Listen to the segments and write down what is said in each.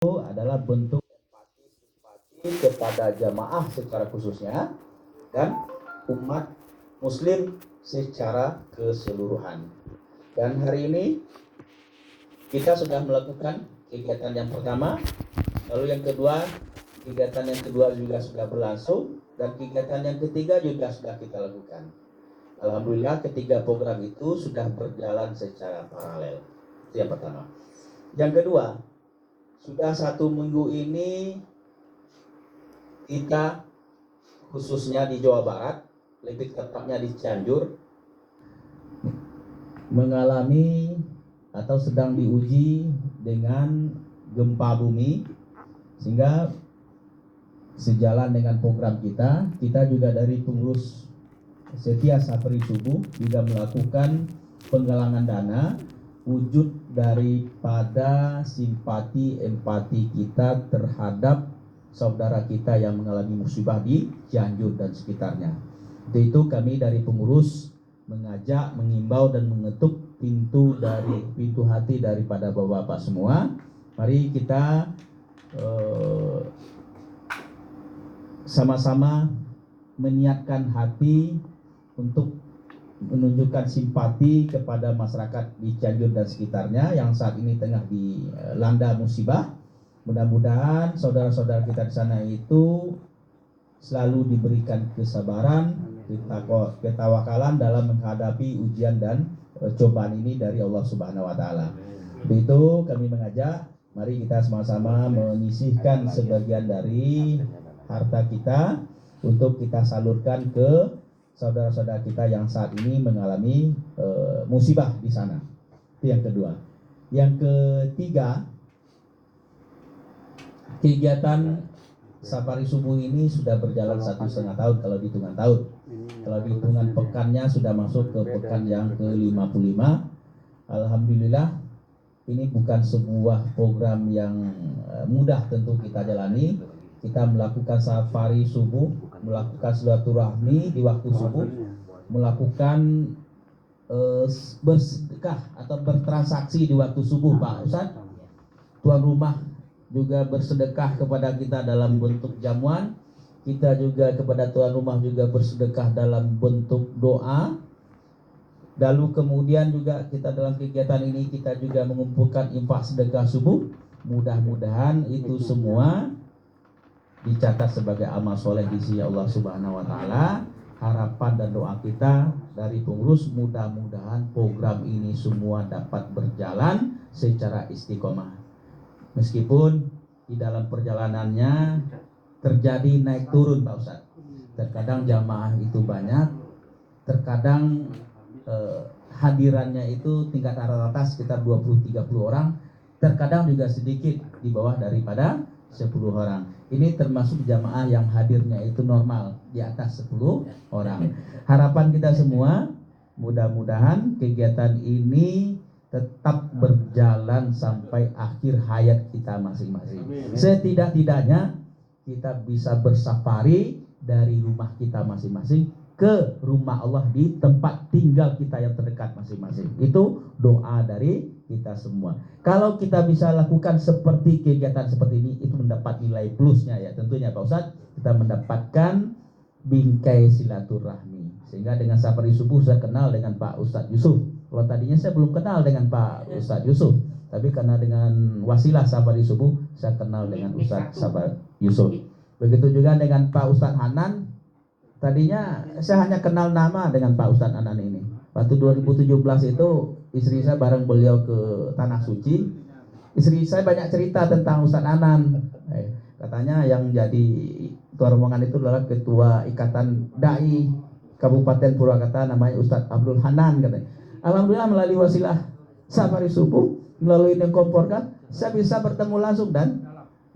adalah bentuk empati simpati kepada jamaah secara khususnya dan umat muslim secara keseluruhan. Dan hari ini kita sudah melakukan kegiatan yang pertama, lalu yang kedua, kegiatan yang kedua juga sudah berlangsung, dan kegiatan yang ketiga juga sudah kita lakukan. Alhamdulillah ketiga program itu sudah berjalan secara paralel. Itu yang pertama. Yang kedua, sudah 1 minggu ini kita khususnya di Jawa Barat, lebih tepatnya di Cianjur, mengalami atau sedang diuji dengan gempa bumi, sehingga sejalan dengan program kita juga dari pengurus Setia Safari Subuh juga melakukan penggalangan dana wujud daripada simpati empati kita terhadap saudara kita yang mengalami musibah di Cianjur dan sekitarnya. Itu kami dari pengurus mengajak, mengimbau dan mengetuk pintu hati daripada bapak-bapak semua. Mari kita sama-sama meniatkan hati untuk menunjukkan simpati kepada masyarakat di Cianjur dan sekitarnya yang saat ini tengah dilanda musibah. Mudah-mudahan saudara-saudara kita di sana itu selalu diberikan kesabaran, ketawakalan dalam menghadapi ujian dan cobaan ini dari Allah Subhanahu wa taala. Begitu kami mengajak, mari kita sama-sama menyisihkan sebagian dari harta kita untuk kita salurkan ke saudara-saudara kita yang saat ini mengalami musibah di sana. Itu yang kedua. Yang ketiga, kegiatan Safari Subuh ini sudah berjalan 1,5 tahun kalau dihitungan tahun. Kalau dihitungan pekannya sudah masuk ke pekan yang ke-55. Alhamdulillah, ini bukan sebuah program yang mudah tentu kita jalani. Kita melakukan safari subuh, melakukan silaturahmi di waktu subuh, melakukan bersedekah atau bertransaksi di waktu subuh, Pak Ustadz. Tuan rumah juga bersedekah kepada kita dalam bentuk jamuan. Kita juga kepada tuan rumah juga bersedekah dalam bentuk doa. Lalu kemudian juga kita dalam kegiatan ini kita juga mengumpulkan infak sedekah subuh. Mudah-mudahan itu semua dicatat sebagai amal soleh di sisi Allah Subhanahu wa taala. Harapan dan doa kita dari pengurus mudah-mudahan program ini semua dapat berjalan secara istiqomah. Meskipun di dalam perjalanannya terjadi naik turun, Pak Ustadz. Terkadang jamaah itu banyak, terkadang hadirannya itu tingkat rata-rata sekitar 20-30 orang, terkadang juga sedikit di bawah daripada 10 orang. Ini termasuk jamaah yang hadirnya itu normal di atas 10 orang. Harapan kita semua mudah-mudahan kegiatan ini tetap berjalan sampai akhir hayat kita masing-masing. Setidak-tidaknya kita bisa bersafari dari rumah kita masing-masing ke rumah Allah di tempat tinggal kita yang terdekat masing-masing. Itu doa dari kita semua. Kalau kita bisa lakukan seperti kegiatan seperti ini, itu mendapat nilai plusnya ya tentunya Pak Ustadz. Kita mendapatkan bingkai silaturahmi. Sehingga dengan safari subuh saya kenal dengan Pak Ustadz Yusuf. Kalau tadinya saya belum kenal dengan Pak Ustadz Yusuf, tapi karena dengan wasilah safari subuh saya kenal dengan Ustadz Safari Yusuf. Begitu juga dengan Pak Ustadz Hanan. Tadinya saya hanya kenal nama dengan Pak Ustadz Hanan ini. Waktu 2017 itu istri saya bareng beliau ke Tanah Suci. Istri saya banyak cerita tentang Ustadz Hanan. Katanya yang jadi ketua rombongan itu adalah ketua Ikatan Dai Kabupaten Purwakarta, namanya Ustadz Abdul Hanan katanya. Alhamdulillah melalui wasilah safari subuh, melalui Nengkomporkan, saya bisa bertemu langsung dan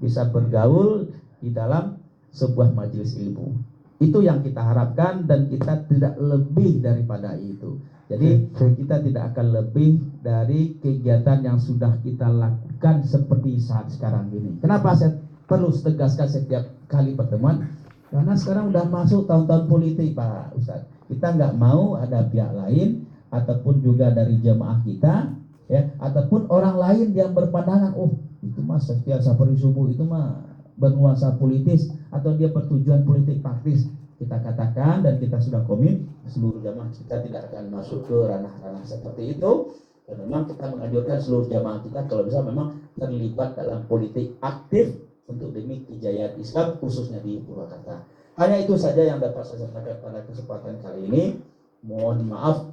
bisa bergaul di dalam sebuah majelis ilmu. Itu yang kita harapkan dan kita tidak lebih daripada itu. Jadi kita tidak akan lebih dari kegiatan yang sudah kita lakukan seperti saat sekarang ini. Kenapa saya perlu tegaskan setiap kali pertemuan? Karena sekarang udah masuk tahun-tahun politik Pak Ustadz. Kita nggak mau ada pihak lain ataupun juga dari jemaah kita ya, ataupun orang lain yang berpandangan, oh itu mah Setia Sapari Subuh itu mah bernuansa politis atau dia bertujuan politik praktis, kita katakan dan kita sudah komit seluruh jamaah kita tidak akan masuk ke ranah-ranah seperti itu. Dan memang kita menganjurkan seluruh jamaah kita kalau bisa memang terlibat dalam politik aktif untuk demi kejayaan Islam khususnya di Purwakarta. Hanya itu saja yang dapat saya sampaikan pada kesempatan kali ini. Mohon maaf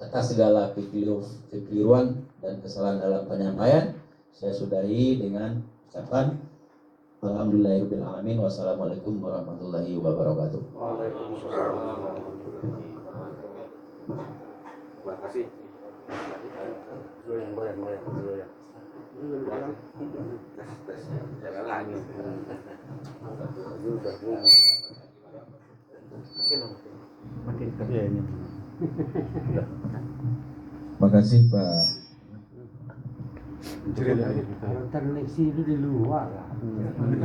atas segala kekeliruan dan kesalahan dalam penyampaian. Saya sudahi dengan ucapan alhamdulillahirabbil alamin. Wassalamualaikum warahmatullahi wabarakatuh. Waalaikumsalam. Terima kasih. Goyang. Jangan lagi. Makin kerja ini. Makasih Pak. Terneksi itu di luar lah. Di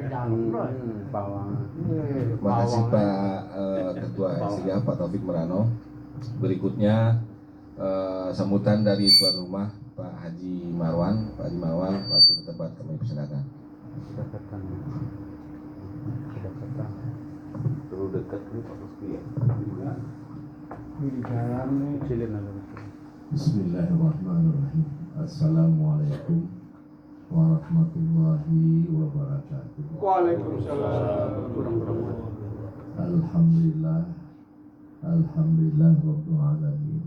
dalam bawang. Makasih Pak Ketua SIGA Pak Taufik Merano. Berikutnya sambutan dari tuan rumah Pak Haji Marwan. Pak Haji Marwan, waktu tempat kami persilakan. Terlalu dekat ini Pak Rizky ya. Di dalam nih. Bismillahirrahmanirrahim. Assalamualaikum warahmatullahi wabarakatuh. Waalaikumsalam. Alhamdulillah Rabbil Alamin.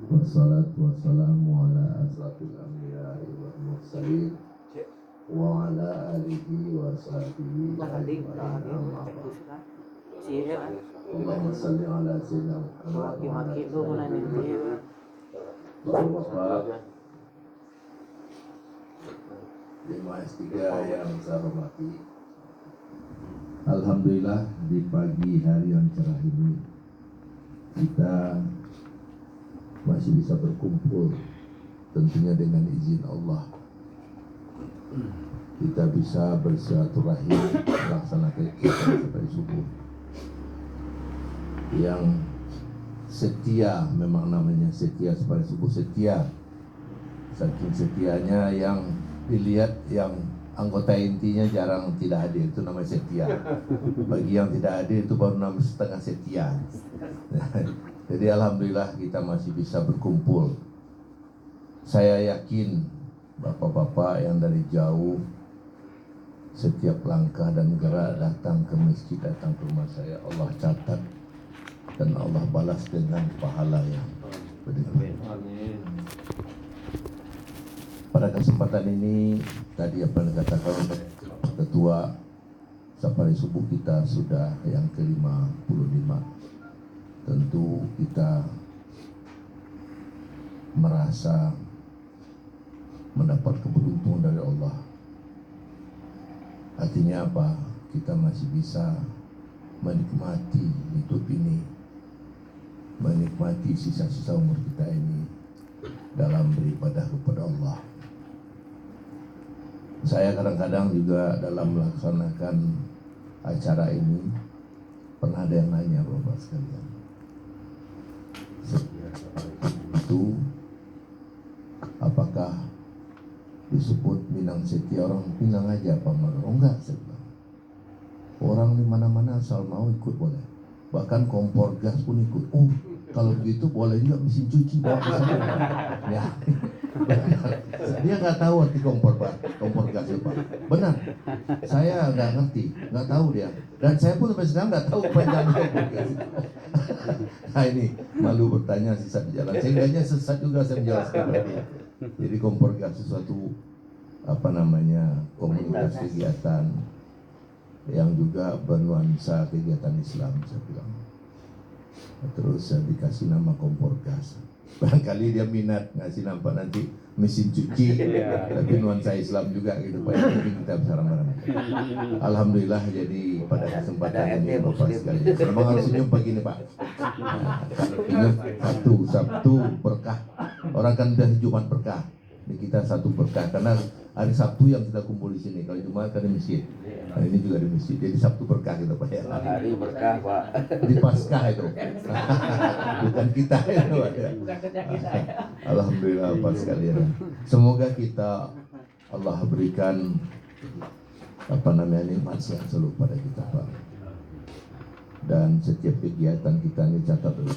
Wassalatu wassalamu ala asrafil anbiya'i wal mursalin wa ala alihi wa sahbihi Allahumma salli ala sayyidina Muhammad wa ala Bapak Jemaah S3 yang saya hormati, alhamdulillah di pagi hari yang cerah ini kita masih bisa berkumpul, tentunya dengan izin Allah. Kita bisa bersilaturahim melaksanakan kegiatan sampai subuh. Yang setia, memang namanya setia sampai subuh, setia. Saking setianya yang dilihat yang anggota intinya jarang tidak hadir, itu namanya setia. Bagi yang tidak hadir itu baru 6,5 setia. Jadi alhamdulillah kita masih bisa berkumpul. Saya yakin bapak-bapak yang dari jauh setiap langkah dan gerak datang ke masjid, datang ke rumah saya, Allah catat dan Allah balas dengan pahala yang berlipat. Pada kesempatan ini tadi apa yang dikatakan oleh Ketua Sapari Subuh kita sudah yang ke-55. Tentu kita merasa mendapat keberuntungan dari Allah. Artinya apa? Kita masih bisa menikmati hidup ini, menikmati sisa-sisa umur kita ini dalam beribadah kepada Allah. Saya kadang-kadang juga dalam melaksanakan acara ini pernah ada yang nanya Bapak sekalian, itu apakah disebut Minang Setia orang Minang aja apa? Oh enggak, saya bilang. Orang di mana-mana asal mau ikut boleh, bahkan kompor gas pun ikut. Oh kalau begitu boleh juga mesin cuci bawa ke sana. Ya, dia nggak tahu arti kompor gas itu Pak. Benar, saya nggak ngerti, nggak tahu dia. Dan saya pun sampai sekarang nggak tahu panjang kompor gas itu. Nah ini malu bertanya sisa di jalan. Sehingganya sesat juga saya menjelaskan kepada dia. Jadi kompor gas itu suatu komunitas kegiatan yang juga bernuansa kegiatan Islam, saya bilang. Terus saya dikasih nama kompor gas. Barangkali dia minat ngasih nampak nanti mesin cuci, tapi nuansa Islam juga gitu Pak. Jadi kita bisa ramai-ramai. Alhamdulillah jadi pada kesempatan ini Bapak sekalian. Memang harus senyum pagi ini Pak. Ingat Sabtu berkah. Orang kan udah Jumat berkah. Ini kita satu berkah karena hari Sabtu yang kita kumpul di sini. Kalau Jumat kan di masjid. Nah, ini juga di masjid. Jadi Sabtu berkah gitu Pak ya. Hari berkah Pak. Di Paskah itu. Bukan kita itu Pak ya. Bukan kerja kita ya. Alhamdulillah Pak sekalian. Semoga kita Allah berikan nikmat sehat selalu pada kita Pak. Dan setiap kegiatan kita ini catat dulu.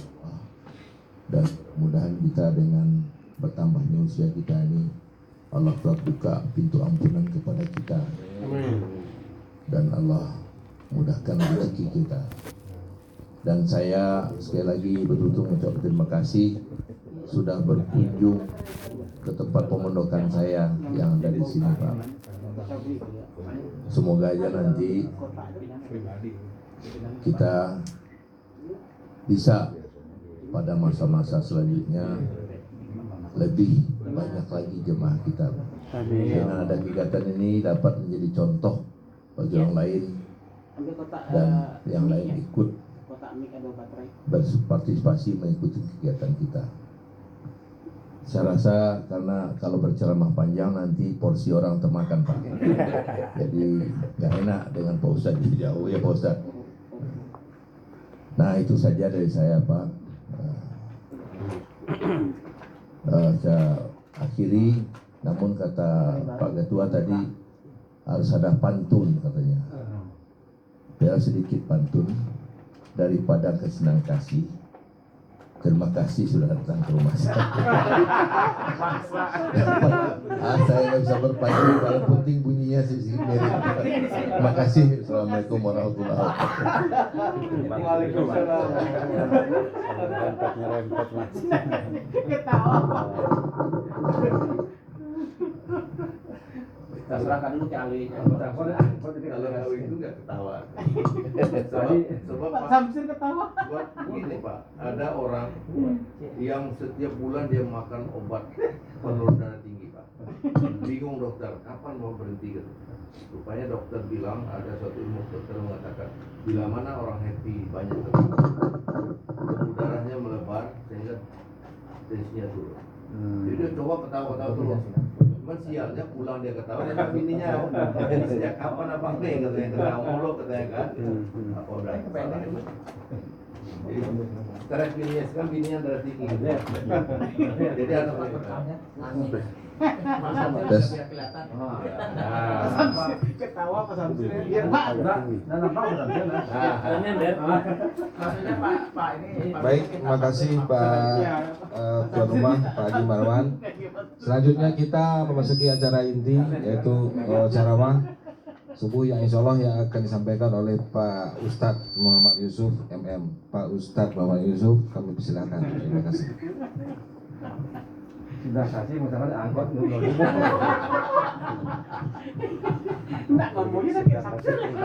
Dan mudahan kita dengan bertambahnya usia kita ini Allah telah buka pintu ampunan kepada kita. Dan Allah mudahkan rezeki kita. Dan saya sekali lagi betul-betul mengucapkan terima kasih sudah berkunjung ke tempat pemondokan saya yang ada di sini Pak. Semoga aja nanti kita bisa pada masa-masa selanjutnya lebih banyak lagi jemaah kita. Dengan ada kegiatan ini dapat menjadi contoh bagi orang lain dan yang lain ikut berpartisipasi mengikuti kegiatan kita. Saya rasa karena kalau berceramah panjang nanti porsi orang termakan Pak. Jadi nggak enak dengan Pak Ustadz jauh ya Pak Ustadz. Nah itu saja dari saya Pak. Saya akhiri, namun kata Pak Ketua tadi harus ada pantun katanya. Biar sedikit pantun daripada kesenang kasih. Terima kasih sudah datang ke rumah saya. Saya nggak bisa berpantun, paling penting bunyinya sih mirip. Terima kasih. Assalamualaikum warahmatullahi wabarakatuh. Waalaikumsalam. Rempet Mas. Ketawa. Kita serahkan dulu ke Ali. Kalau kawin itu nggak ketawa. Sebab Pak Samsir ketawa. buat begini Pak, ada orang yang setiap bulan dia makan obat penurunan darah tinggi Pak. Bingung dokter, kapan mau berhenti gitu. Rupanya dokter bilang, ada suatu ilmu dokter mengatakan, bila mana orang happy banyak pembuluh darahnya melebar sehingga tensinya turun. Jadi dia coba ketawa-ketawa terus. Cuman sialnya pulang dia ketawa dan bininya sejak kapan abang nih katanya ketawa mulu katanya kan. Apa udah salah itu. Jadi sekarang bininya sekarang bininya darah tinggi. Jadi ada Tes. Ketawa Pak Samsir. Maksudnya Pak ini. Baik, terima kasih Pak Tuan Rumah, Pak Haji Marwan. Selanjutnya kita memasuki acara inti, yaitu ceramah subuh yang insya Allah yang akan disampaikan oleh Pak Ustadz Muhammad Yusuf MM. Pak Ustadz Muhammad Yusuf, kami persilakan. Terima kasih. Sudah kasih misalnya angkot dulu. Enggak ngomongnya kayak Samsir.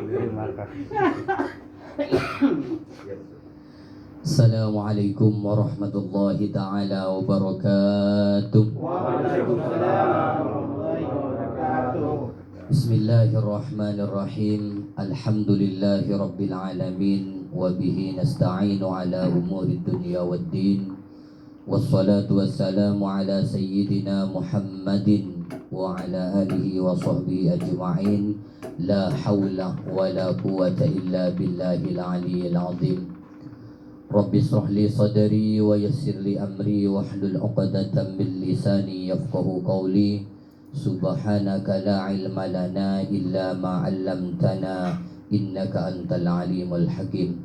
Terima kasih. Assalamualaikum warahmatullahi ta'ala wabarakatuh. Waalaikumsalam warahmatullahi wabarakatuh. Bismillahirrahmanirrahim. Alhamdulillahi rabbil alamin. Wabihi nasta'inu ala umuri dunya waddin. Wassalatu wassalamu ala sayyidina Muhammadin wa ala alihi wa sahbihi ajma'in. La hawla wa la quwata illa billahil aliyyil azim. Rabbi israh li sadri wa yassir li amri wahlul 'uqdatam min lisani yafqahu qawli. Subhanaka la ilma lana illa ma 'allamtana innaka antal alimul hakim.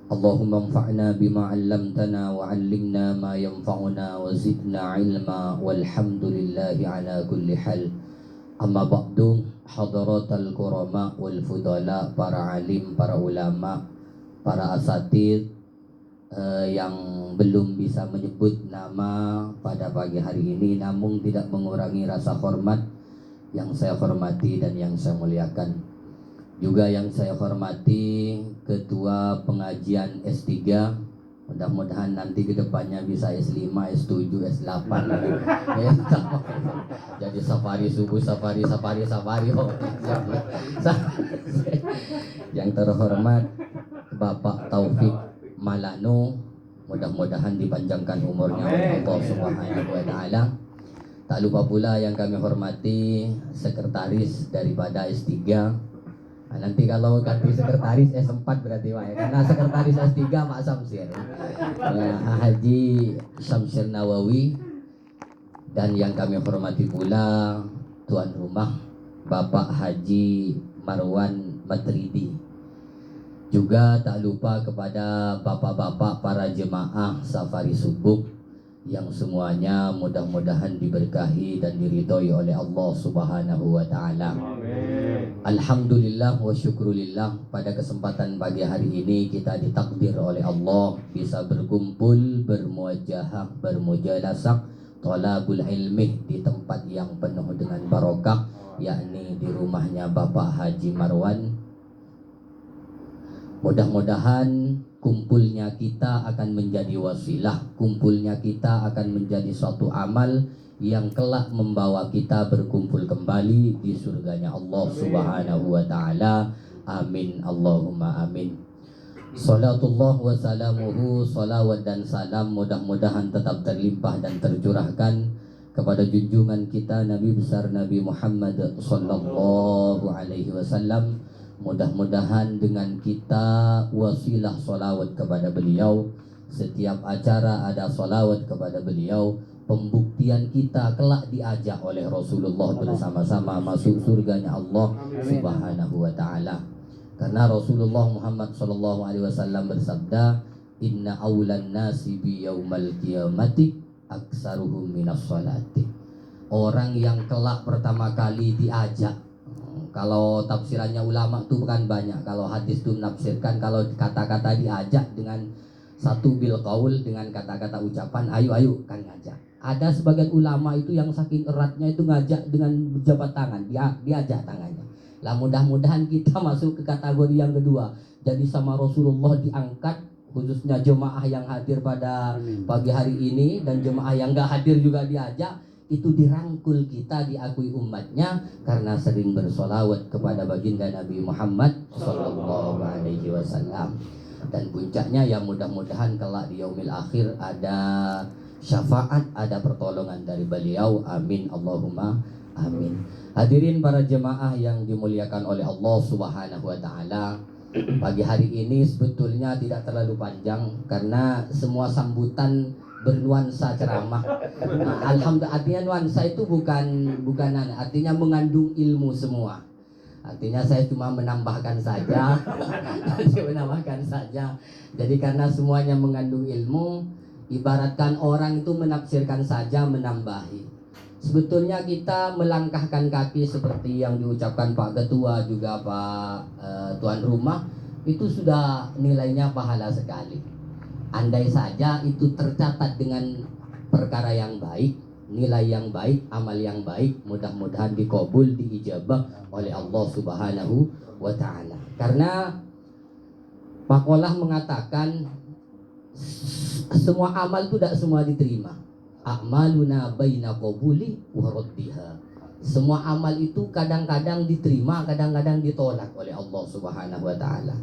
Allahumma anfa'na bima 'allamtana wa 'allimna ma yanfa'una wa zidna 'ilma walhamdulillahi ala kulli hal. Amma ba'du, hadaratal kurama wal fudala, para alim, para ulama, para asatid yang belum bisa menyebut nama pada pagi hari ini, namun tidak mengurangi rasa hormat yang saya hormati dan yang saya muliakan. Juga yang saya hormati Ketua Pengajian S3, mudah-mudahan nanti kedepannya bisa S5, S7, S8 jadi safari subuh, safari. Yang terhormat Bapak Taufik Malano, mudah-mudahan dipanjangkan umurnya oleh Allah Subhanahu wa taala. Tak lupa pula yang kami hormati sekretaris daripada S3. Nanti kalau ganti sekretaris S4 berarti Pak ya, karena sekretaris S3 Pak Samsir, Haji Syamsir Nawawi. Dan yang kami hormati pula tuan rumah Bapak Haji Marwan Matridi. Juga tak lupa kepada bapak-bapak para jemaah Safari Subuh yang semuanya mudah-mudahan diberkahi dan diridhoi oleh Allah Subhanahu wa taala. Alhamdulillah wa syukrulillah, pada kesempatan pagi hari ini kita ditakdir oleh Allah bisa berkumpul, bermuajahah, bermujalasah, thalabul ilmi di tempat yang penuh dengan barokah, yakni di rumahnya Bapak Haji Marwan. Mudah-mudahan kumpulnya kita akan menjadi wasilah, kumpulnya kita akan menjadi suatu amal yang kelak membawa kita berkumpul kembali di surganya Allah Subhanahu wa taala. Amin Allahumma amin. Salatullah wa salamuhu, salawat dan salam mudah-mudahan tetap terlimpah dan tercurahkan kepada junjungan kita Nabi besar Nabi Muhammad sallallahu alaihi wasallam. Mudah-mudahan dengan kita wasilah solawat kepada beliau, setiap acara ada solawat kepada beliau, pembuktian kita kelak diajak oleh Rasulullah bersama-sama masuk surganya Allah Subhanahu wa taala. Karena Rasulullah Muhammad sallallahu alaihi wasallam bersabda, "Inna awlan nasi bi yaumal qiyamati aksaruhum minas salati." Orang yang kelak pertama kali diajak, kalau tafsirannya ulama itu bukan banyak, kalau hadis itu menafsirkan, kalau kata-kata diajak dengan satu bil qaul, dengan kata-kata ucapan, ayo kan ngajak. Ada sebagian ulama itu yang saking eratnya itu ngajak dengan jabat tangan, diajak tangannya. Lah mudah-mudahan kita masuk ke kategori yang kedua, jadi sama Rasulullah diangkat, khususnya jemaah yang hadir pada pagi hari ini dan jemaah yang gak hadir juga diajak, itu dirangkul kita, diakui umatnya karena sering bersolawat kepada baginda Nabi Muhammad sallallahu alaihi wasallam. Dan puncaknya ya mudah-mudahan kelak di yaumil akhir ada syafaat, ada pertolongan dari beliau. Amin Allahumma amin. Hadirin para jemaah yang dimuliakan oleh Allah Subhanahu wa taala, pagi hari ini sebetulnya tidak terlalu panjang karena semua sambutan bernuansa ceramah. Alhamdulillah, artinya nuansa itu bukan artinya mengandung ilmu semua. Artinya saya cuma menambahkan saja, menambahkan saja. Jadi karena semuanya mengandung ilmu, ibaratkan orang itu menafsirkan saja, menambahi. Sebetulnya kita melangkahkan kaki seperti yang diucapkan Pak Ketua juga Pak Tuan Rumah, itu sudah nilainya pahala sekali. Andai saja itu tercatat dengan perkara yang baik, nilai yang baik, amal yang baik, mudah-mudahan dikabul, diijabah oleh Allah Subhanahu wa taala. Karena Pak Kolah mengatakan semua amal itu tidak semua diterima. A'maluna baina qabuli wa raddiha. Semua amal itu kadang-kadang diterima, kadang-kadang ditolak oleh Allah Subhanahu wa taala.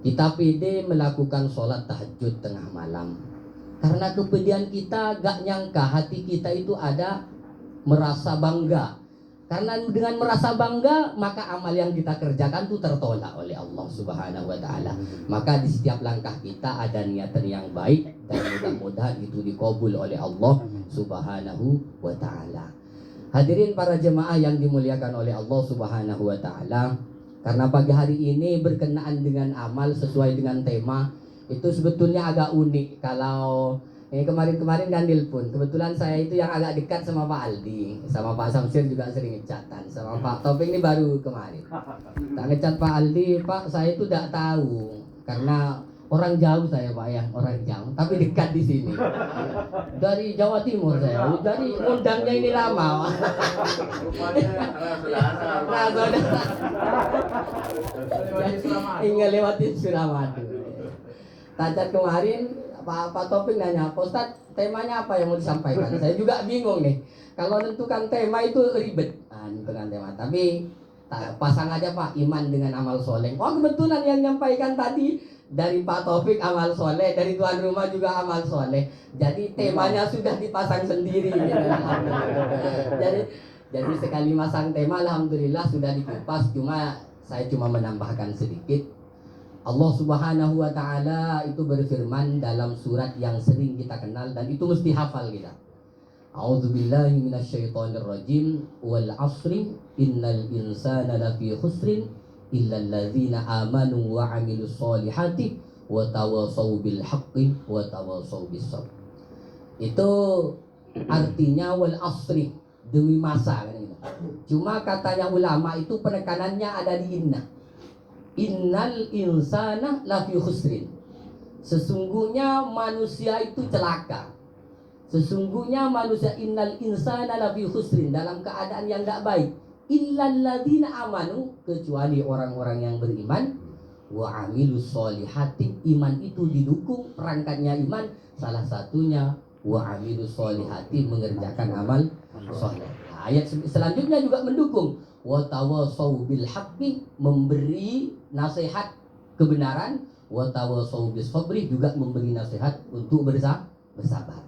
Kita pede melakukan sholat tahajud tengah malam karena kepedean kita gak nyangka hati kita itu ada merasa bangga. Karena dengan merasa bangga maka amal yang kita kerjakan itu tertolak oleh Allah Subhanahu wa taala. Maka di setiap langkah kita ada niatan yang baik dan mudah-mudahan itu dikabul oleh Allah Subhanahu wa taala. Hadirin para jemaah yang dimuliakan oleh Allah Subhanahu wa taala, karena pagi hari ini berkenaan dengan amal sesuai dengan tema, itu sebetulnya agak unik. Kalau kemarin-kemarin kan telepon, kebetulan saya itu yang agak dekat sama Pak Aldi, sama Pak Samsir juga sering ngecatan, sama Pak Topik ini baru kemarin. Tak ngecat Pak Aldi, Pak saya itu tidak tahu, karena orang jauh saya Pak ya, orang jauh, tapi dekat di sini. Dari Jawa Timur saya, dari undangnya ini lama. Hingga lewatin Suramadu. Tacat kemarin Pak Topik nanya, Pak Ustadz temanya apa yang mau disampaikan? Saya juga bingung nih. Kalau menentukan tema itu ribet, menentukan tema. Tapi pasang aja Pak, iman dengan amal soleh. Oh kebetulan yang nyampaikan tadi dari Pak Taufik amal soleh, dari tuan rumah juga amal soleh. Jadi temanya sudah dipasang sendiri. Gitu. Jadi sekali masang tema, alhamdulillah sudah dikupas. Saya cuma menambahkan sedikit. Allah Subhanahu wa Ta'ala itu berfirman dalam surat yang sering kita kenal dan itu mesti hafal kita. A'udzubillahi minasyaitonirrajim wal 'ashri innal insana lafi khusrin illal ladzina amanu wa 'amilus solihati wa tawassaw bil haqqi wa tawassaw bis sabr. Itu artinya wal 'ashri, demi masa kan gitu. Cuma katanya ulama itu penekanannya ada di inna. Innal insana lafi khusrin. Sesungguhnya manusia itu celaka. Sesungguhnya manusia innal insana lafi khusrin, dalam keadaan yang tidak baik. Illal ladzina amanu, kecuali orang-orang yang beriman, wa amilus solihati, iman itu didukung perangkatnya iman, salah satunya wa amilus solihati, mengerjakan amal soleh. Nah, ayat selanjutnya juga mendukung wa tawassaw bil haqqi, memberi nasihat kebenaran, wa tawassaw bis sabri, juga memberi nasihat untuk bersabar.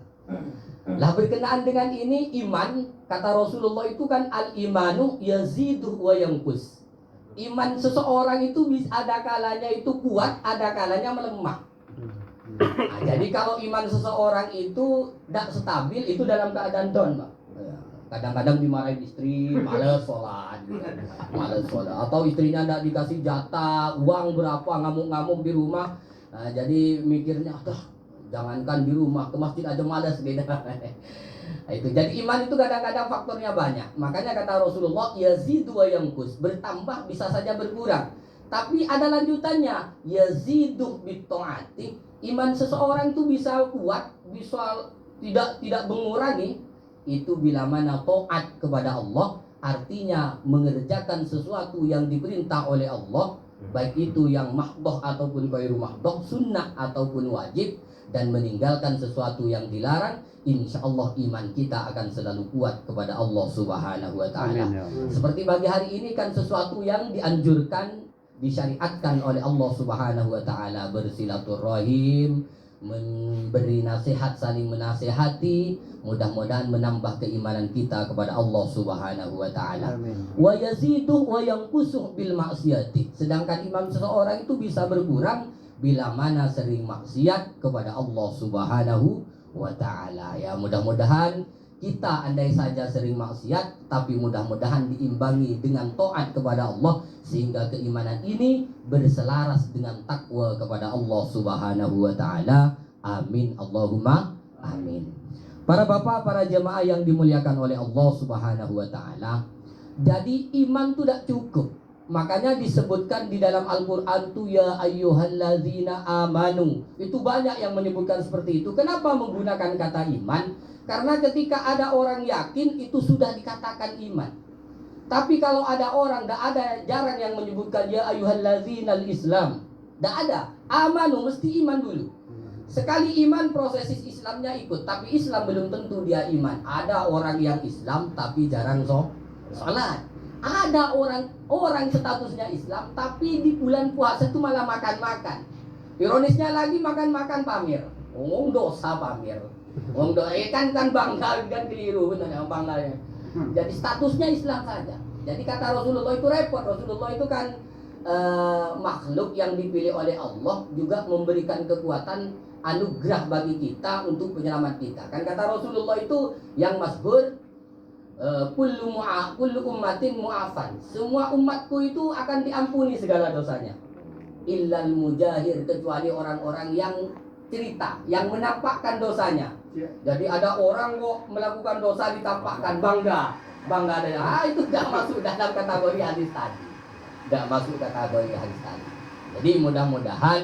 Lah berkenaan dengan ini iman, kata Rasulullah itu kan al-imanu yazidu wa yanqus. Iman seseorang itu ada kalanya itu kuat, ada kalanya melemah. Nah, jadi kalau iman seseorang itu tidak stabil, itu dalam keadaan down, Pak. Kadang-kadang dimarahin istri, males sholat, males sholat. Atau istrinya tidak dikasih jatah, uang berapa, ngamuk-ngamuk di rumah. Nah, jadi mikirnya, jangankan di rumah, ke masjid aja malas gitu. Nah, itu. Jadi iman itu kadang-kadang faktornya banyak. Makanya kata Rasulullah, yazidu wa yanqus, bertambah bisa saja berkurang. Tapi ada lanjutannya, yazidu bitta'ati. Iman seseorang itu bisa kuat, bisa tidak mengurangi. Itu bila mana taat kepada Allah, artinya mengerjakan sesuatu yang diperintah oleh Allah, baik itu yang mahdoh ataupun ghairu mahdoh, sunnah ataupun wajib, dan meninggalkan sesuatu yang dilarang, insya Allah iman kita akan selalu kuat kepada Allah Subhanahu wa Ta'ala. Seperti pagi hari ini kan sesuatu yang dianjurkan, disyariatkan oleh Allah Subhanahu wa Ta'ala, bersilaturahim, memberi nasihat, saling menasihati. Mudah-mudahan menambah keimanan kita kepada Allah Subhanahu wa Ta'ala. Wa yazidu wa yanqusu bil maksiyati. Sedangkan iman seseorang itu bisa berkurang bila mana sering maksiat kepada Allah Subhanahu wa Ta'ala. Ya, mudah-mudahan kita andai saja sering maksiat, tapi mudah-mudahan diimbangi dengan taat kepada Allah, sehingga keimanan ini berselaras dengan takwa kepada Allah Subhanahu wa Ta'ala. Amin, Allahumma amin. Para bapak, para jemaah yang dimuliakan oleh Allah Subhanahu wa Ta'ala, jadi iman itu tidak cukup. Makanya disebutkan di dalam Al-Quran itu ya ayyuhalladzina amanu. Itu banyak yang menyebutkan seperti itu. Kenapa menggunakan kata iman? Karena ketika ada orang yakin, itu sudah dikatakan iman. Tapi kalau ada orang, jarang yang menyebutkan ya ayyuhalladzina al-islam. Tidak ada. Amanu, mesti iman dulu. Sekali iman, proses Islamnya ikut. Tapi Islam belum tentu dia iman. Ada orang yang Islam tapi jarang sholat. Ada orang statusnya Islam tapi di bulan puasa itu malah makan-makan. Ironisnya lagi makan-makan pamer. Ngomong dosa pamer. Ngomong dosa kan bangga, kan keliru benar ya bangganya. Jadi statusnya Islam saja. Jadi kata Rasulullah itu repot. Rasulullah itu kan makhluk yang dipilih oleh Allah, juga memberikan kekuatan anugerah bagi kita untuk penyelamat kita. Kan kata Rasulullah itu yang masyhur, kullu ummatin mu'afan. Semua umatku itu akan diampuni segala dosanya. Illal mujahir, kecuali orang-orang yang cerita, yang menampakkan dosanya. Jadi ada orang kok melakukan dosa ditampakkan, bangga dengan itu tidak masuk dalam kategori hadis tadi. Tidak masuk kategori hadis tadi. Jadi mudah-mudahan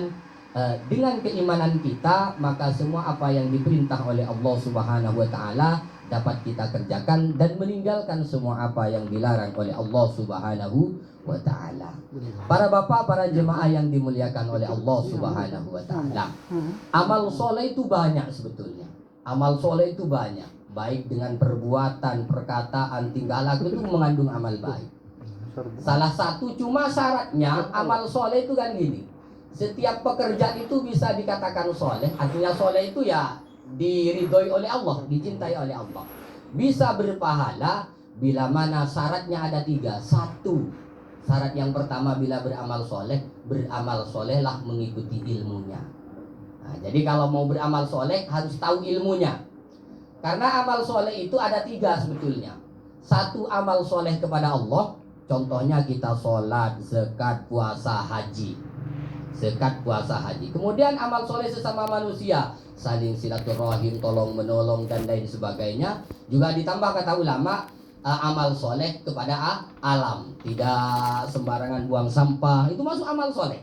dengan keimanan kita, maka semua apa yang diperintah oleh Allah Subhanahu wa Ta'ala dapat kita kerjakan, dan meninggalkan semua apa yang dilarang oleh Allah Subhanahu wa Ta'ala. Para bapak, para jemaah yang dimuliakan oleh Allah Subhanahu wa Ta'ala, amal soleh itu banyak sebetulnya. Amal soleh itu banyak, baik dengan perbuatan, perkataan, tingkah laku itu mengandung amal baik. Salah satu, cuma syaratnya amal soleh itu kan gini. Setiap pekerjaan itu bisa dikatakan soleh. Artinya soleh itu ya diridhoi oleh Allah, dicintai oleh Allah. Bisa berpahala bila mana syaratnya ada 3. 1, syarat yang pertama bila beramal solehlah mengikuti ilmunya. Nah, jadi kalau mau beramal soleh harus tahu ilmunya. Karena amal soleh itu ada 3 sebetulnya. 1, amal soleh kepada Allah. Contohnya kita sholat, zakat, puasa, haji. Zakat, puasa, haji. Kemudian amal soleh sesama manusia, saling silaturahim, tolong menolong dan lain sebagainya. Juga ditambah kata ulama, amal soleh kepada alam. Tidak sembarangan buang sampah, itu masuk amal soleh.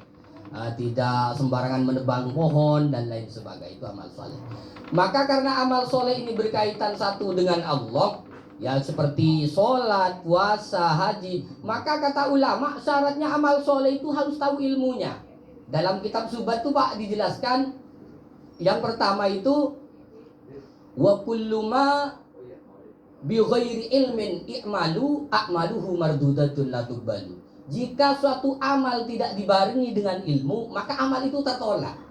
Tidak sembarangan menebang pohon dan lain sebagainya, itu amal soleh. Maka karena amal soleh ini berkaitan satu dengan Allah, ya seperti sholat, puasa, haji, maka kata ulama syaratnya amal soleh itu harus tahu ilmunya. Dalam kitab Subhat itu Pak dijelaskan, yang pertama itu wa kullu ma bi ghairi ilmin i'malu a'maluhu mardudatun la tuqbalu. Jika suatu amal tidak dibarengi dengan ilmu, maka amal itu tertolak.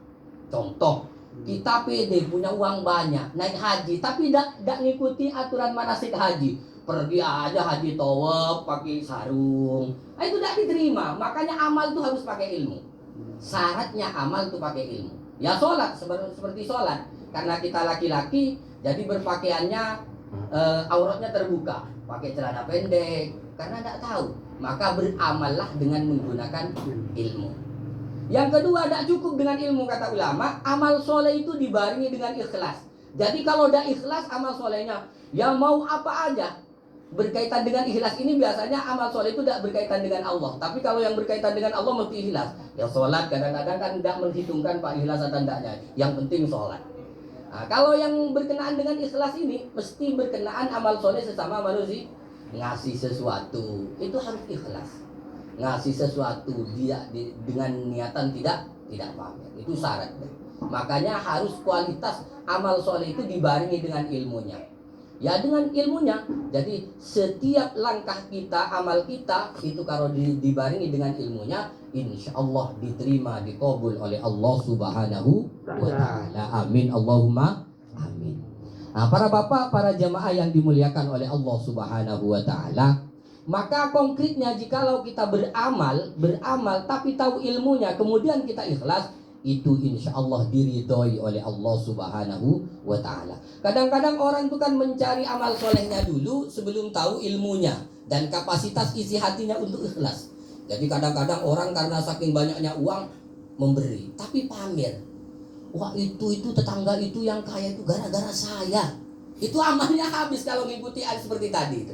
Contoh, kita pede punya uang banyak, naik haji, tapi tidak ngikuti aturan manasik haji. Pergi aja haji tawaf pakai sarung. Itu tidak diterima. Makanya amal itu harus pakai ilmu. Syaratnya amal itu pakai ilmu. Ya sholat, seperti sholat. Karena kita laki-laki, jadi berpakaiannya auratnya terbuka, pakai celana pendek, karena tidak tahu. Maka beramallah dengan menggunakan ilmu. Yang kedua, tidak cukup dengan ilmu kata ulama. Amal soleh itu dibarengi dengan ikhlas. Jadi kalau tidak ikhlas amal solehnya, ya mau apa aja berkaitan dengan ikhlas ini, biasanya amal soleh itu tidak berkaitan dengan Allah. Tapi kalau yang berkaitan dengan Allah mesti ikhlas. Ya sholat kadang-kadang kan tidak menghitungkan Pak ikhlas atau tidaknya. Yang penting sholat. Nah, kalau yang berkenaan dengan ikhlas ini mesti berkenaan amal soleh sesama manusia. Ngasih sesuatu itu harus ikhlas. Ngasih sesuatu dengan niatan tidak pamer, itu syarat. Makanya harus kualitas amal soleh itu dibarengi dengan ilmunya. Ya dengan ilmunya. Jadi setiap langkah kita, amal kita itu kalau dibarengi dengan ilmunya, insya Allah diterima, dikabul oleh Allah Subhanahu wa Ta'ala. Amin Allahumma amin. Nah, para bapak, para jamaah yang dimuliakan oleh Allah Subhanahu wa Ta'ala, maka konkretnya jikalau kita beramal tapi tahu ilmunya, kemudian kita ikhlas, itu insya Allah diridhoi oleh Allah Subhanahu wa Ta'ala. Kadang-kadang orang itu kan mencari amal solehnya dulu sebelum tahu ilmunya dan kapasitas isi hatinya untuk ikhlas. Jadi kadang-kadang orang karena saking banyaknya uang memberi, tapi pamer. Wah itu tetangga itu yang kaya itu gara-gara saya. Itu amalnya habis kalau ngikuti seperti tadi itu.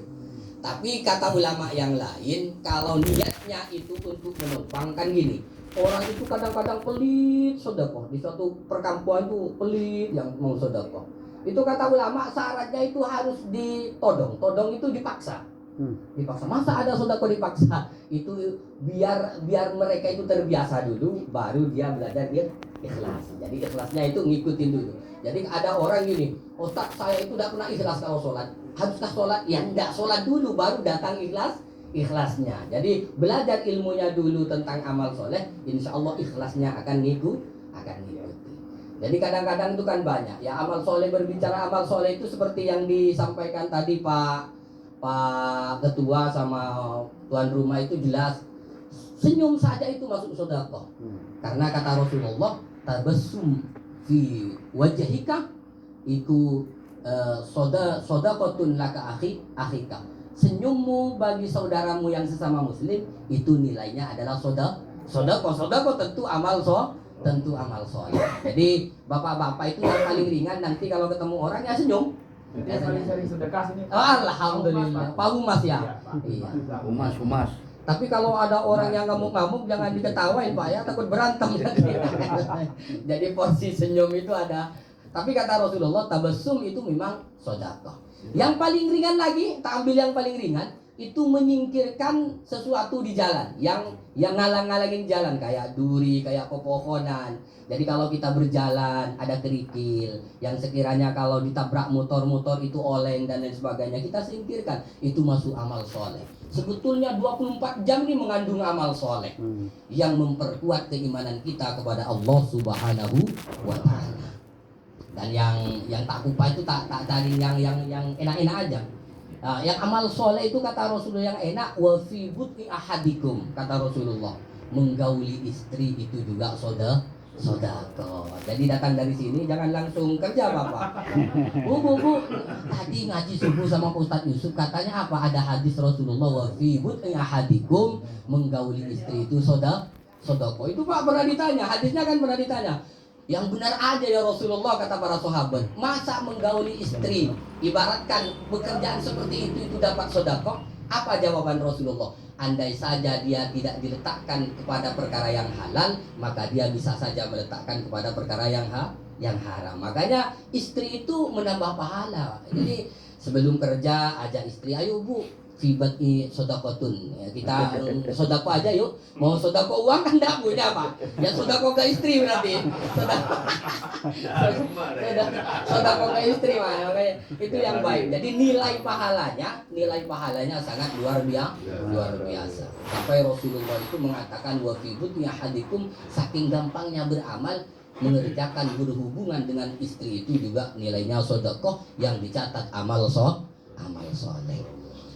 Tapi kata ulama yang lain, kalau niatnya itu untuk menumpang, kan gini, orang itu kadang-kadang pelit sedekah. Di suatu perkampungan itu pelit yang mau sedekah. Itu kata ulama syaratnya itu harus ditodong. Todong itu dipaksa. Dipaksa. Masa ada sedekah dipaksa? Itu biar mereka itu terbiasa dulu, baru dia belajar dia ikhlas. Jadi ikhlasnya itu ngikutin dulu. Jadi ada orang gini, Ustaz saya itu tidak pernah ikhlas kalau sholat. Haruskah sholat? Ya enggak, sholat dulu baru datang ikhlasnya. Jadi belajar ilmunya dulu tentang amal soleh, insya Allah ikhlasnya akan ngikuti. Jadi kadang-kadang itu kan banyak ya amal soleh. Berbicara amal soleh itu seperti yang disampaikan tadi Pak Ketua sama tuan rumah itu jelas. Senyum saja itu masuk sedekah. Karena kata Rasulullah, tabassum fi wajhika itu sodaqatun laka akhika. Senyummu bagi saudaramu yang sesama muslim itu nilainya adalah sedekah. Tentu amal soleh. Jadi bapak-bapak itu yang paling ringan nanti kalau ketemu orang ya senyum. Dia paling sering sedekah sini. Alhamdulillah. Pak Humas ya. Iya. Humas. Tapi kalau ada orang yang ngamuk-ngamuk jangan diketawain Pak ya, takut berantem. Jadi porsi senyum itu ada. Tapi kata Rasulullah, tabassum itu memang sedekah. Yang paling ringan lagi, kita ambil yang paling ringan. itu menyingkirkan sesuatu di jalan yang ngalang-ngalangin jalan, kayak duri, kayak pepohonan. Jadi kalau kita berjalan ada kerikil yang sekiranya kalau ditabrak motor-motor itu oleng dan lain sebagainya, kita singkirkan, itu masuk amal soleh. Sebetulnya 24 jam ini mengandung amal soleh yang memperkuat keimanan kita kepada Allah Subhanahu wa Ta'ala. Dan yang tak lupa itu tak cari yang enak-enak aja. Nah, yang amal soleh itu kata Rasulullah yang enak, wa fi buti ahadikum, kata Rasulullah, menggauli istri itu juga sodako. Jadi datang dari sini jangan langsung kerja bapak. Bu, tadi ngaji subuh sama Ustadz Yusuf katanya apa? Ada hadis Rasulullah, wa fi buti ahadikum, menggauli istri itu sodako. Itu pak pernah ditanya, hadisnya kan pernah ditanya. Yang benar aja ya Rasulullah, kata para sahabat. Masa menggauli istri, ibaratkan pekerjaan seperti itu dapat sodako? Apa jawaban Rasulullah? Andai saja dia tidak diletakkan kepada perkara yang halal, maka dia bisa saja meletakkan kepada perkara yang haram. Makanya istri itu menambah pahala. Jadi sebelum kerja ajak istri, ayo bu, fibati sodakotun, ya, kita sodako aja yuk. Mau sodako uang kan tidak punya pak, ya sodako ke istri berarti. Sodako ke istri mah, itu yang baik. Jadi nilai pahalanya sangat luar biasa. Sampai Rasulullah itu mengatakan wa fi buti ahadikum, saking gampangnya beramal, mengerjakan berhubungan dengan istri itu juga nilainya sodakoh yang dicatat amal soleh.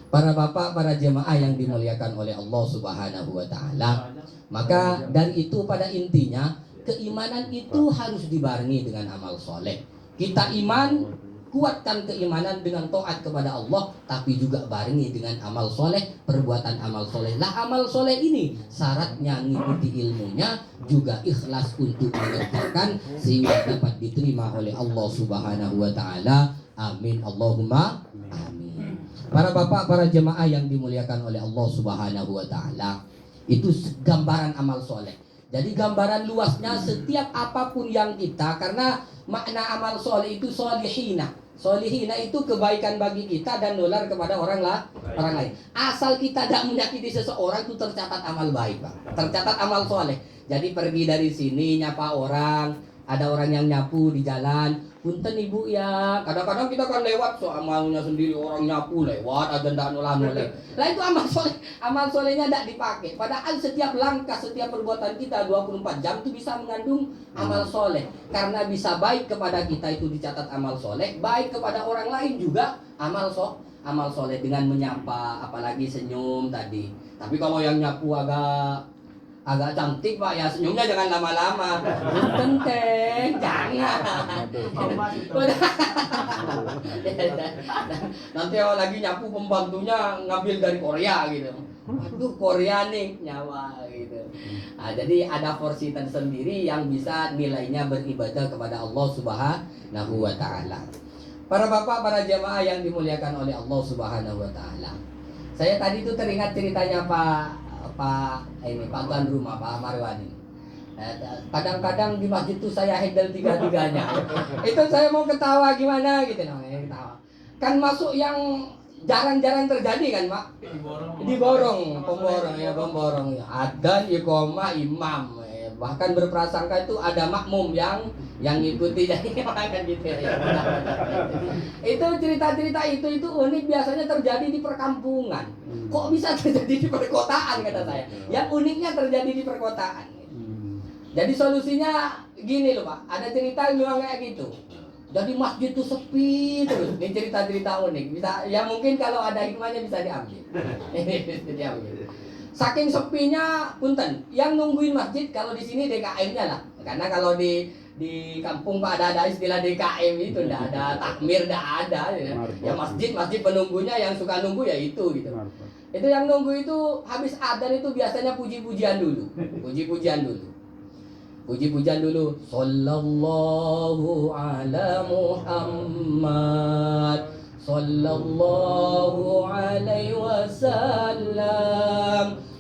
Para bapak, para jemaah yang dimuliakan oleh Allah Subhanahu wa Ta'ala, maka dari itu pada intinya keimanan itu harus dibarengi dengan amal soleh. Kita iman, kuatkan keimanan dengan taat kepada Allah, tapi juga barengi dengan amal soleh, perbuatan amal soleh. Lah amal soleh ini syaratnya ngikuti ilmunya, juga ikhlas untuk mengerjakan sehingga dapat diterima oleh Allah Subhanahu wa Ta'ala. Amin Allahumma amin. Para bapak, para jemaah yang dimuliakan oleh Allah Subhanahu wa Ta'ala, itu gambaran amal soleh. Jadi gambaran luasnya setiap apapun yang kita, karena makna amal soleh itu solihina. Solihina itu kebaikan bagi kita dan nular kepada orang lain. Asal kita tidak menyakiti seseorang, itu tercatat amal baik pak, tercatat amal soleh. Jadi pergi dari sini nyapa orang, ada orang yang nyapu di jalan, punten ibu ya. Kadang-kadang kita kan lewat, so amalnya sendiri orang nyapu lewat aja ndak noleh. Lah itu amal soleh, amal solehnya tidak dipakai. Padahal setiap langkah, setiap perbuatan kita 24 jam itu bisa mengandung amal soleh. Karena bisa baik kepada kita itu dicatat amal soleh, baik kepada orang lain juga amal soleh dengan menyapa, apalagi senyum tadi. Tapi kalau yang nyapu agak cantik pak ya, senyumnya jangan lama-lama. Penting, jangan. Nanti kalau lagi nyapu pembantunya ngambil dari Korea gitu. Aduh Korea nih nyawa gitu. Nah, jadi ada porsi tersendiri yang bisa nilainya beribadah kepada Allah Subhanahu wa Ta'ala. Para bapak, para jemaah yang dimuliakan oleh Allah Subhanahu wa Ta'ala, saya tadi tuh teringat ceritanya Pak tuan rumah Pak Marwani. Kadang-kadang di masjid tuh saya handle tiga-tiganya. Itu saya mau ketawa gimana gitu namanya ketawa. Kan masuk yang jarang-jarang terjadi kan Pak? Diborong, pemborong ya. Adzan, iqamah, imam. Bahkan berprasangka itu ada makmum yang ngikuti, jadi kan gitu ya. Itu cerita-cerita itu unik, biasanya terjadi di perkampungan. Kok bisa terjadi di perkotaan kata saya? Yang uniknya terjadi di perkotaan. Jadi solusinya gini loh Pak, ada cerita yang memang kayak gitu. Jadi masjid itu sepi terus. Ini cerita-cerita unik. Bisa ya, mungkin kalau ada hikmahnya bisa diambil. Saking sepinya, punten, yang nungguin masjid kalau di sini DKM-nya lah. Karena kalau di kampung Pak ada istilah DKM itu, tidak ada takmir, tidak ada. Ya masjid penunggunya yang suka nunggu ya itu gitu. Itu yang nunggu itu habis adzan itu biasanya puji-pujian dulu. Puji-pujian dulu. Sallallahu ala Muhammad, sallallahu alaihi wasallam,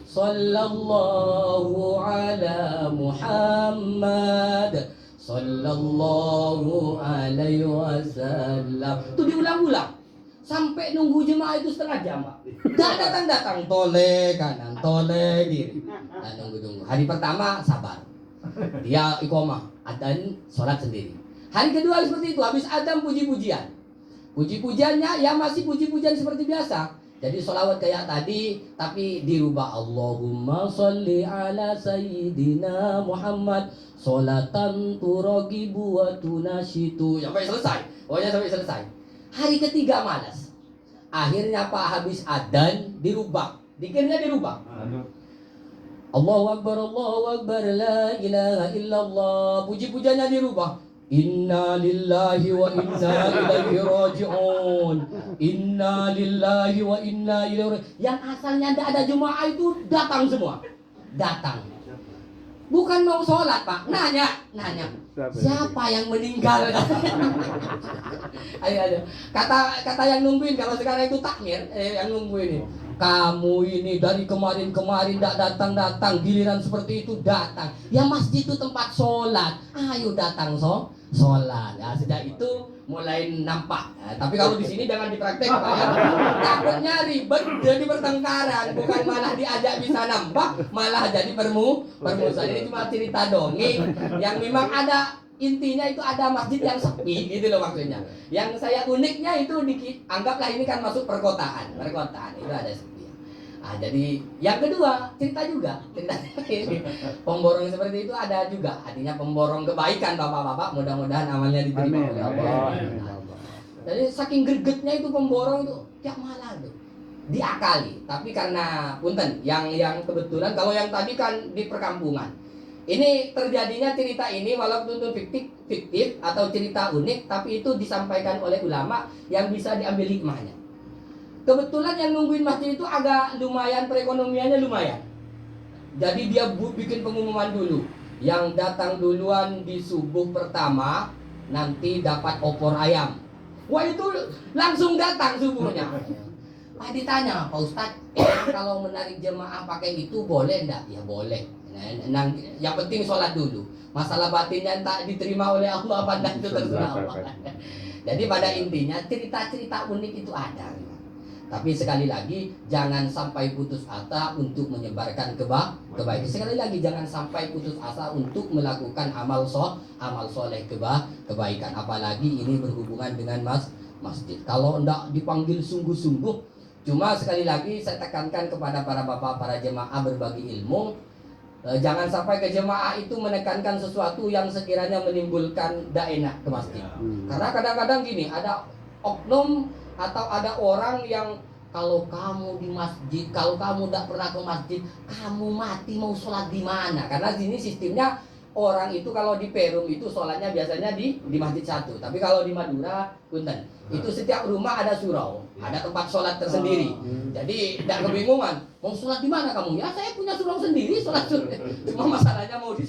sallallahu ala Muhammad, sallallahu alaihi wasallam. Itu diulang-ulang. sampai nunggu jemaah itu setengah jam, Pak. Nggak datang-datang, tole kanan, tole kiri. Nah, nunggu. Hari pertama sabar, dia iqomah, adzan, sholat sendiri. Hari kedua seperti itu, habis adzan puji-pujian. Puji-pujiannya ya masih puji-pujian seperti biasa. Jadi sholawat kayak tadi, tapi dirubah. Allahumma sholli ala sayyidina Muhammad sholatan turagibu wa tunashitu. Sampai selesai. Pokoknya sampai selesai. Hari ketiga malas. Akhirnya Pak habis adzan dirubah. Dikirnya dirubah. Allahu Akbar, la ilaha illallah. Puji-pujiannya dirubah. Inna lillahi wa inna ilaihi raji'un. Inna lillahi wa inna ilaihi raji'un. Yang asalnya tidak ada jemaah itu datang semua. Datang. Bukan mau sholat, Pak. Nanya. Siapa yang meninggal? Ayo. Kata yang nungguin, kalau sekarang itu takmir, yang nungguin ini. Kamu ini dari kemarin tidak datang, giliran seperti itu datang. Ya masjid itu tempat sholat. Ayo datang sholat. Ya sejak itu mulai nampak. Tapi kalau di sini jangan dipraktek, Pak. Ya. Takutnya ribet jadi pertengkaran, bukan malah diajak bisa nampak, malah jadi permusuhan. Ini cuma cerita dongeng yang memang ada intinya, itu ada masjid yang sepi gitu loh maksudnya. Yang saya uniknya itu anggaplah ini kan masuk perkotaan itu ada sepi. Jadi yang kedua cerita ini pemborong seperti itu ada juga, artinya pemborong kebaikan bapak-bapak, mudah-mudahan amalnya diterima oleh Allah. Jadi saking gregetnya itu pemborong itu tiap malam tuh diakali. Tapi karena punten yang kebetulan, kalau yang tadi kan di perkampungan, ini terjadinya cerita ini walaupun fiktif atau cerita unik, tapi itu disampaikan oleh ulama yang bisa diambil hikmahnya. Kebetulan yang nungguin masjid itu agak lumayan, perekonomiannya lumayan. Jadi dia bikin pengumuman dulu, yang datang duluan di subuh pertama nanti dapat opor ayam. Wah itu langsung datang subuhnya. Ditanya, Pak Ustadz, kalau menarik jemaah pakai itu boleh enggak? Ya boleh. Yang penting sholat dulu. Masalah batinnya tak diterima oleh Allah apa enggak itu terserah Allah. Jadi pada intinya cerita-cerita unik itu ada. Tapi sekali lagi jangan sampai putus asa untuk menyebarkan kebaikan. Sekali lagi jangan sampai putus asa untuk melakukan amal soleh kebaikan. Apalagi ini berhubungan dengan masjid. Kalau hendak dipanggil sungguh-sungguh, cuma sekali lagi saya tekankan kepada para bapak, para jemaah berbagi ilmu, jangan sampai ke jemaah itu menekankan sesuatu yang sekiranya menimbulkan tidak enak ke masjid. Karena kadang-kadang gini, ada oknum atau ada orang yang kalau kamu di masjid, kalau kamu tidak pernah ke masjid, kamu mati mau sholat di mana? Karena sini sistemnya orang itu kalau di Perum itu sholatnya biasanya di masjid satu. Tapi kalau di Madura, punten, itu setiap rumah ada surau, ada tempat sholat tersendiri. Jadi tidak kebingungan, mau sholat di mana kamu? Ya saya punya surau sendiri, sholat. Cuma masalahnya mau di